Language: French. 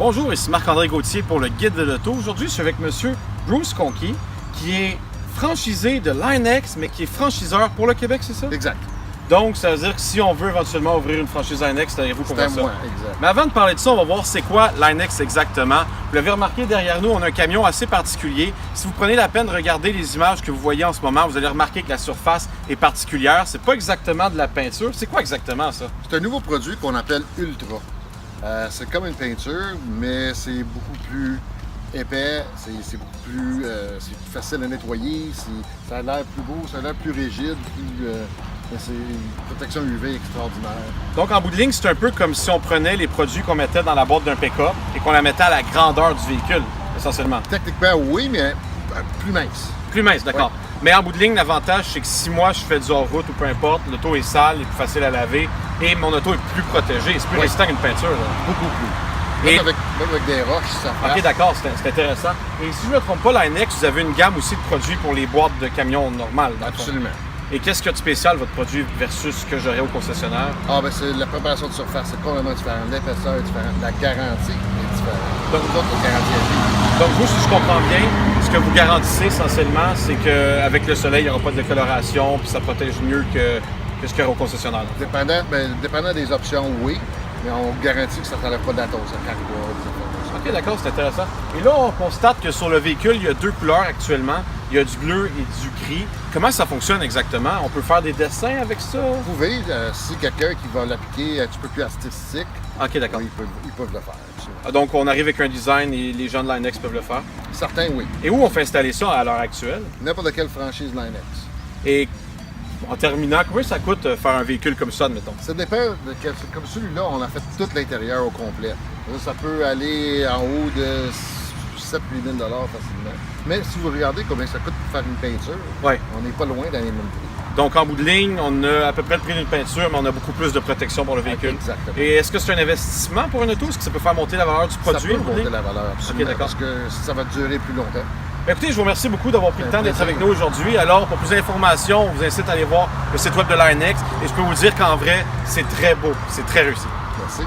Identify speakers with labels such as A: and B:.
A: Bonjour, ici Marc-André Gauthier pour le Guide de l'auto. Aujourd'hui, je suis avec M. Bruce Conquis, qui est franchisé de Line-X, mais qui est franchiseur pour le Québec, c'est ça?
B: Exact.
A: Donc, ça veut dire que si on veut éventuellement ouvrir une franchise Line-X, c'est à vous qu'on va ça.
B: Moi, exact.
A: Mais avant de parler de ça, on va voir c'est quoi Line-X exactement. Vous l'avez remarqué derrière nous, on a un camion assez particulier. Si vous prenez la peine de regarder les images que vous voyez en ce moment, vous allez remarquer que la surface est particulière. C'est pas exactement de la peinture. C'est quoi exactement ça?
B: C'est un nouveau produit qu'on appelle Ultra. C'est comme une peinture, mais c'est beaucoup plus épais, c'est beaucoup plus, c'est plus facile à nettoyer, ça a l'air plus beau, ça a l'air plus rigide, c'est une protection UV extraordinaire.
A: Donc, en bout de ligne, c'est un peu comme si on prenait les produits qu'on mettait dans la boîte d'un pick-up et qu'on la mettait à la grandeur du véhicule, essentiellement.
B: Techniquement, oui, mais plus mince.
A: Plus mince, d'accord. Ouais. Mais en bout de ligne, l'avantage, c'est que si moi, je fais du hors-route ou peu importe, l'auto est sale, est plus facile à laver et mon auto est plus protégée. C'est plus résistant qu'une peinture. Là.
B: Beaucoup plus. Même avec des roches, ça passe.
A: OK, d'accord, c'est intéressant. Et si je ne me trompe pas, Line-X, vous avez une gamme aussi de produits pour les boîtes de camions normales.
B: Absolument.
A: Et qu'est-ce qu'il y a de spécial, votre produit, versus ce que j'aurais au concessionnaire?
B: Ah, ben c'est la préparation de surface, c'est complètement différent. L'épaisseur est différente. La garantie est différente. Donc, nous autres, on garantit à vie. Donc, vous, si je comprends bien, ce que vous garantissez essentiellement, c'est qu'avec le soleil, il n'y aura pas de décoloration, puis ça protège mieux que ce qu'il y aura au concessionnaire. Dépendant des options, oui, mais on garantit que ça ne t'enlève pas d'atome, ça ne craque pas.
A: OK, d'accord, c'est intéressant. Et là, on constate que sur le véhicule, il y a deux couleurs actuellement. Il y a du bleu et du gris. Comment ça fonctionne exactement? On peut faire des dessins avec ça?
B: Vous pouvez, si quelqu'un qui va l'appliquer un petit peu plus artistique,
A: OK, d'accord.
B: Ils peuvent le faire.
A: Ah, donc, on arrive avec un design et les gens de Line-X peuvent le faire?
B: Certains, oui.
A: Et où on fait installer ça à l'heure actuelle?
B: N'importe quelle franchise Line-X.
A: Et en terminant, combien ça coûte faire un véhicule comme ça, admettons?
B: Ça dépend. Comme celui-là, on a fait tout l'intérieur au complet. Ça peut aller en haut de 7 000 $ facilement. Mais si vous regardez combien ça coûte pour faire une peinture, on n'est pas loin dans les mêmes prix.
A: Donc, en bout de ligne, on a à peu près le prix d'une peinture, mais on a beaucoup plus de protection pour le véhicule.
B: Exactement.
A: Et est-ce que c'est un investissement pour une auto? Est-ce que ça peut faire monter la valeur du produit?
B: Ça peut monter la valeur, absolument,
A: d'accord.
B: parce que ça va durer plus longtemps.
A: Écoutez, je vous remercie beaucoup d'avoir pris le temps d'être avec nous aujourd'hui. Alors, pour plus d'informations, on vous incite à aller voir le site web de Line-X. Et je peux vous dire qu'en vrai, c'est très beau, c'est très réussi.
B: Merci.